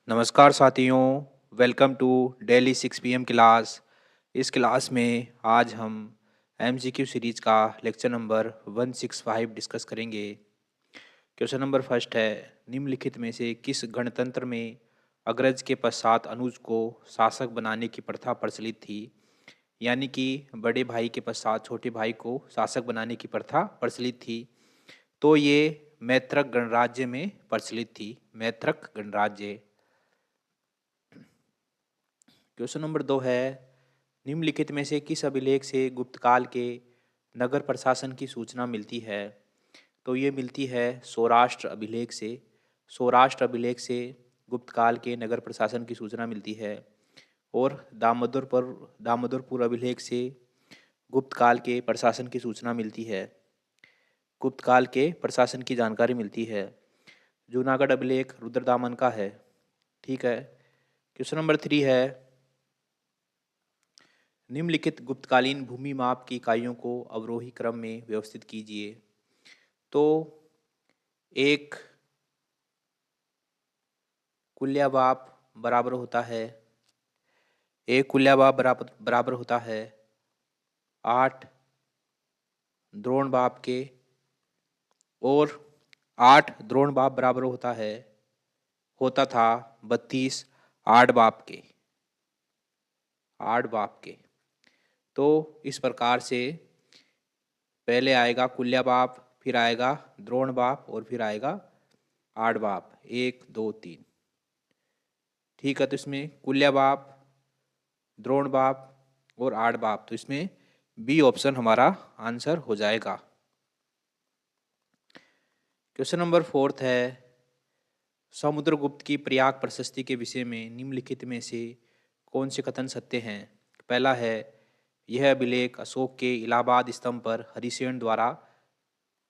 नमस्कार साथियों, welcome to daily 6 PM class. इस क्लास में आज हम एमसीक्यू सीरीज का लेक्चर नंबर 165 डिस्कस करेंगे। क्वेश्चन नंबर फर्स्ट है, निम्नलिखित में से किस गणतंत्र में अग्रज के पश्चात अनुज को शासक बनाने की प्रथा प्रचलित थी? यानी कि बड़े भाई के पश्चात छोटे भाई को शासक बनाने की प्रथा प्रचलित थी। तो ये मैत्रक गणराज्य में प्रचलित थी, मैत्रक गणराज्य। क्वेश्चन नंबर 2 है, निम्नलिखित में से किस अभिलेख से गुप्त काल के नगर प्रशासन की सूचना मिलती है? तो ये मिलती है सौराष्ट्र अभिलेख से। सौराष्ट्र अभिलेख से गुप्त काल के नगर प्रशासन की सूचना मिलती है। और दामोदरपुर अभिलेख से गुप्त काल के प्रशासन की सूचना मिलती है, गुप्त काल के प्रशासन की जानकारी मिलती है। जूनागढ़ अभिलेख रुद्रदामन का है। ठीक है। क्वेश्चन नंबर 3 है, निम्नलिखित गुप्तकालीन भूमि माप की इकाइयों को अवरोही क्रम में व्यवस्थित कीजिए। तो एक कुल्यबाप बराबर होता है, एक कुल्यबाप बराबर बराबर होता है 8 द्रोणबाप के, और 8 द्रोणबाप बराबर होता था 32 आठबाप के, 8 बाप के। तो इस प्रकार से पहले आएगा कुल्या बाप, फिर आएगा द्रोण बाप और फिर आएगा 8 बाप, 1 2 3। ठीक है। तो इसमें कुल्या बाप, द्रोण बाप और 8 बाप, तो इसमें बी ऑप्शन हमारा आंसर हो जाएगा। क्वेश्चन नंबर 4 है, समुद्रगुप्त की प्रयाग प्रशस्ति के विषय में निम्नलिखित में से कौन से कथन सत्य हैं? पहला है, यह अभिलेख अशोक के इलाहाबाद स्तंभ पर हरिसेन द्वारा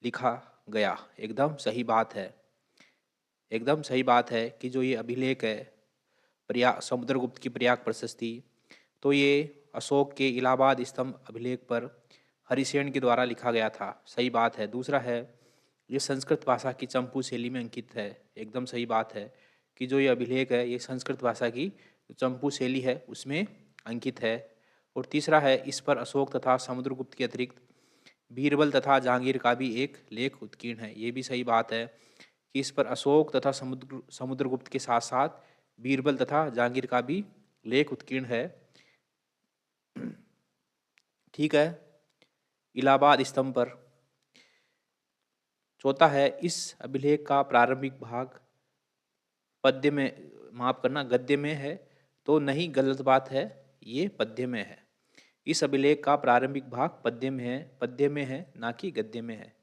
लिखा गया। एकदम सही बात है, एकदम सही बात है कि जो ये अभिलेख है प्रयाग, समुद्रगुप्त की प्रयाग प्रशस्ति, तो ये अशोक के इलाहाबाद स्तंभ अभिलेख पर हरिसेन के द्वारा लिखा गया था। सही बात है। दूसरा है, ये संस्कृत भाषा की चंपू शैली में अंकित है। एकदम सही बात है कि जो ये अभिलेख है ये संस्कृत भाषा की चंपू शैली है उसमें अंकित है। और तीसरा है, इस पर अशोक तथा समुद्रगुप्त के अतिरिक्त बीरबल तथा जहांगीर का भी एक लेख उत्कीर्ण है। ये भी सही बात है कि इस पर अशोक तथा समुद्रगुप्त के साथ साथ बीरबल तथा जहांगीर का भी लेख उत्कीर्ण है। ठीक है। इलाहाबाद स्तंभ पर। चौथा है, इस अभिलेख का प्रारंभिक भाग पद्य में, माफ करना, गद्य में है। तो नहीं, गलत बात है, ये पद्य में है। इस अभिलेख का प्रारंभिक भाग पद्य में है ना कि गद्य में है।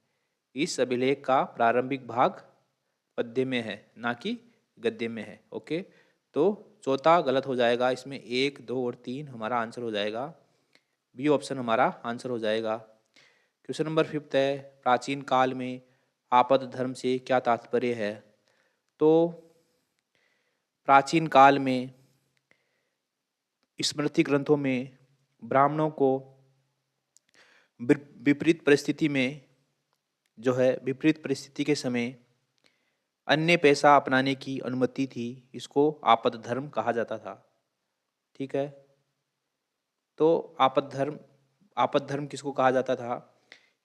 इस अभिलेख का प्रारंभिक भाग पद्य में है ना कि गद्य में है। ओके। तो चौथा गलत हो जाएगा, इसमें 1 2 और 3 हमारा आंसर हो जाएगा। बी ऑप्शन हमारा आंसर हो जाएगा। क्वेश्चन नंबर 5 है, प्राचीन काल में आपद धर्म से क्या तात्पर्य है? तो प्राचीन काल में स्मृति ग्रंथों में ब्राह्मणों को विपरीत परिस्थिति में, जो है विपरीत परिस्थिति के समय अन्य पेशा अपनाने की अनुमति थी। इसको आपद धर्म कहा जाता था। ठीक है। तो आपद धर्म किसको कहा जाता था?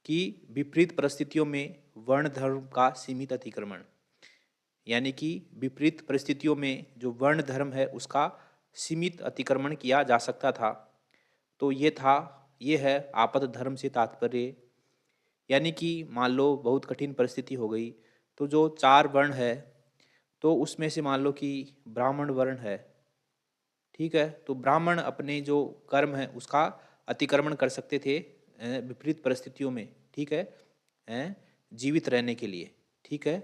कि विपरीत परिस्थितियों में वर्ण धर्म का सीमित अतिक्रमण, यानी कि विपरीत परिस्थितियों में जो वर्ण धर्म है उसका सीमित अतिक्रमण किया जा सकता था। तो ये है आपद धर्म से तात्पर्य। यानी कि मान लो बहुत कठिन परिस्थिति हो गई, तो जो 4 वर्ण है तो उसमें से मान लो कि ब्राह्मण वर्ण है। ठीक है। तो ब्राह्मण अपने जो कर्म है उसका अतिक्रमण कर सकते थे विपरीत परिस्थितियों में। ठीक है, जीवित रहने के लिए। ठीक है।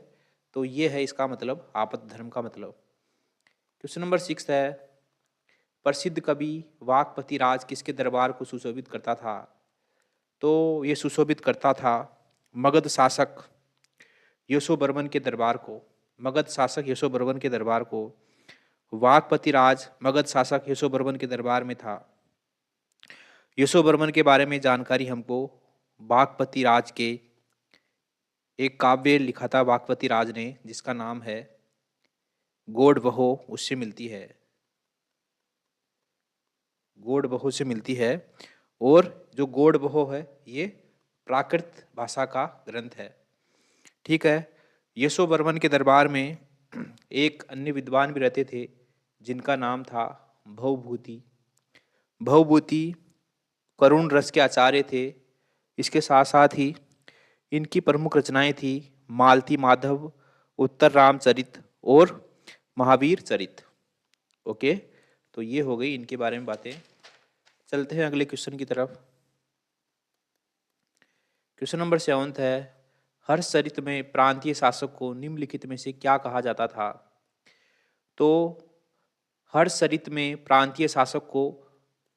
तो ये है इसका मतलब, आपद धर्म का मतलब। क्वेश्चन नंबर 6 है, प्रसिद्ध कवि वाकपति राज किसके दरबार को सुशोभित करता था? तो ये सुशोभित करता था मगध शासक यशोवर्मन के दरबार को। मगध शासक यशोवर्मन के दरबार को। वाकपति राज मगध शासक यशोवर्मन के दरबार में था। यशोवर्मन के बारे में जानकारी हमको वाकपति राज के एक काव्य लिखा था वाकपति राज ने, जिसका नाम है गोड बहो उससे मिलती है, गोड बहो से मिलती है। और जो गोड बहो है ये प्राकृत भाषा का ग्रंथ है। ठीक है। यशोवर्मन के दरबार में एक अन्य विद्वान भी रहते थे जिनका नाम था भवभूति। भवभूति करुण रस के आचार्य थे। इसके साथ साथ ही इनकी प्रमुख रचनाएं थी मालती माधव, उत्तर रामचरित और महावीर चरित। ओके, तो ये हो गई इनके बारे में बातें। चलते हैं अगले क्वेश्चन की तरफ। क्वेश्चन नंबर 7 है, हर्षचरित में प्रांतीय शासक को निम्नलिखित में से क्या कहा जाता था? तो हर्षचरित में प्रांतीय शासक को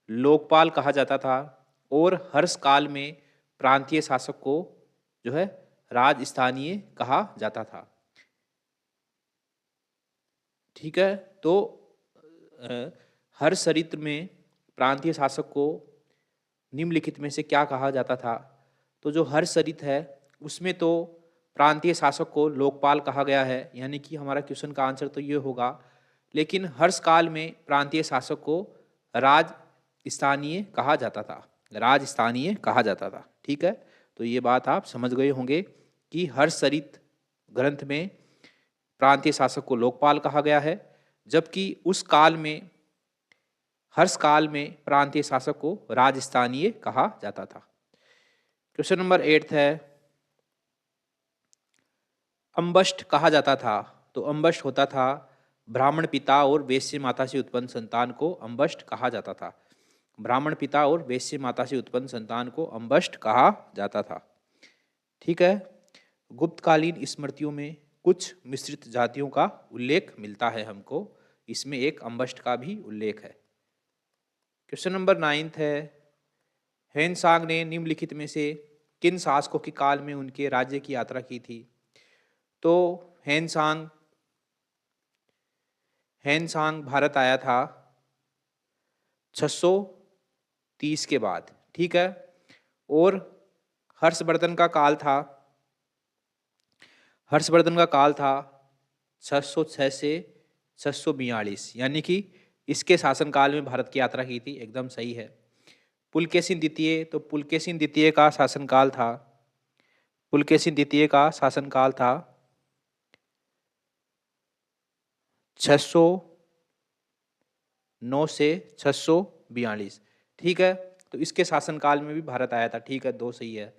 लोकपाल कहा जाता था और हर्ष काल में प्रांतीय शासक को जो है राजस्थानीय कहा जाता था। ठीक है। तो हर्षचरित में प्रांतीय शासक को निम्नलिखित में से क्या कहा जाता था? तो जो हर्षचरित है उसमें तो प्रांतीय शासक को लोकपाल कहा गया है, यानी कि हमारा क्वेश्चन का आंसर तो ये होगा। लेकिन हर्ष काल में प्रांतीय शासक को राजस्थानीय कहा जाता था, राजस्थानीय कहा जाता था। ठीक है, तो ये बात आप समझ गए होंगे कि हर्षचरित ग्रंथ में प्रांतीय शासक को लोकपाल कहा गया है, जबकि उस काल में हर्ष काल में प्रांतीय शासक को राजस्थानीय कहा जाता था। क्वेश्चन नंबर 8 है, अम्बष्ट कहा जाता था। तो अम्बष्ट होता था ब्राह्मण पिता और वैश्य माता से उत्पन्न संतान को अम्बष्ट कहा जाता था। ब्राह्मण पिता और वैश्य माता से उत्पन्न संतान को अम्बष्ट कहा जाता था। ठीक है। गुप्तकालीन स्मृतियों में कुछ मिश्रित जातियों का उल्लेख मिलता है हमको, इसमें एक अम्बष्ट का भी उल्लेख है। क्वेश्चन नंबर 9 है, हेनसांग ने निम्नलिखित में से किन शासकों के काल में उनके राज्य की यात्रा की थी? तो हेनसांग भारत आया था 630 के बाद। ठीक है। और हर्षवर्धन का काल था 606 से 642, यानी कि इसके शासनकाल में भारत की यात्रा की थी। एकदम सही है। पुलकेशिन द्वितीय, तो पुलकेशिन द्वितीय का शासनकाल था 609 से 642। ठीक है, तो इसके शासनकाल में भी भारत आया था। ठीक है, 2 सही है।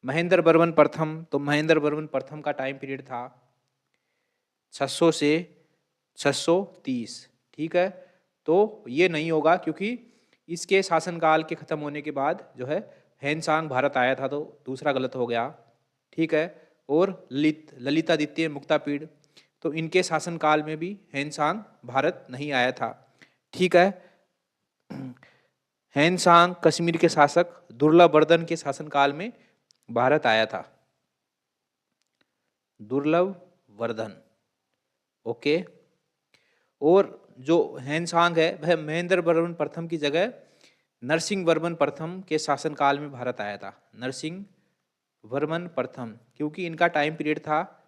महेंद्र वर्मन प्रथम, तो महेंद्र वर्मन प्रथम का टाइम पीरियड था 600 से 630। ठीक है, तो ये नहीं होगा क्योंकि इसके शासनकाल के खत्म होने के बाद जो है हेनसांग भारत आया था, तो दूसरा गलत हो गया। ठीक है। और ललितादित्य मुक्तापीड़, तो इनके शासनकाल में भी हेनसांग भारत नहीं आया था। ठीक है। हेनसांग कश्मीर के शासक दुर्लभवर्धन के शासनकाल में भारत आया था। दुर्लभवर्धन। ओके। और जो हेनसांग है वह महेंद्र वर्मन प्रथम की जगह नरसिंह वर्मन प्रथम के शासनकाल में भारत आया था। नरसिंह वर्मन प्रथम, क्योंकि इनका टाइम पीरियड था,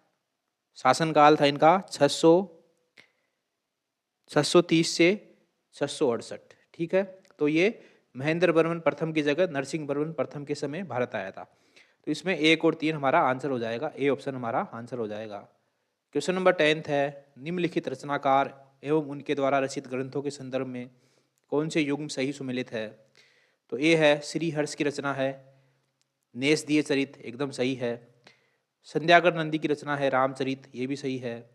शासनकाल था इनका 630 से 668। ठीक है, तो ये महेंद्र वर्मन प्रथम की जगह नरसिंह वर्मन प्रथम के समय भारत आया था। तो इसमें 1 और 3 हमारा आंसर हो जाएगा, ए ऑप्शन हमारा आंसर हो जाएगा। क्वेश्चन नंबर 10 है, निम्नलिखित रचनाकार एवं उनके द्वारा रचित ग्रंथों के संदर्भ में कौन से युग्म सही सुमेलित है? तो ए है श्रीहर्ष की रचना है नेषदीय चरित, एकदम सही है। संध्याकर नंदी की रचना है रामचरित, ये भी सही है।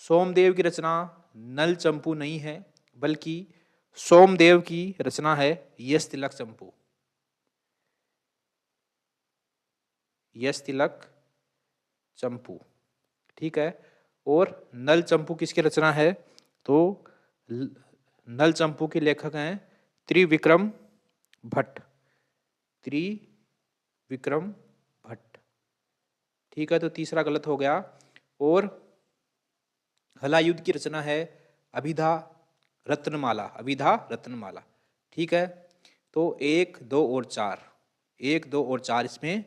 सोमदेव की रचना नल चंपू नहीं है, बल्कि सोमदेव की रचना है यश तिलक चंपू। यश तिलक चंपू। ठीक है। और नल चंपू किसकी रचना है? तो नल चंपू के लेखक हैं त्रिविक्रम भट्ट। त्रिविक्रम भट्ट। ठीक है, तो तीसरा गलत हो गया। और हलायुद्ध की रचना है अभिधा रत्नमाला। अभिधा रत्नमाला। ठीक है, तो 1, 2 और 4, 1, 2 और 4 इसमें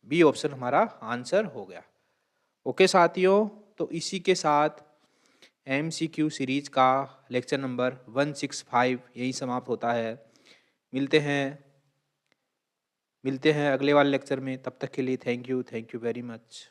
बी ऑप्शन हमारा आंसर हो गया। ओके साथियों, तो इसी के साथ MCQ सीरीज का लेक्चर नंबर 165 यही समाप्त होता है। मिलते हैं अगले वाले लेक्चर में। तब तक के लिए थैंक यू वेरी मच।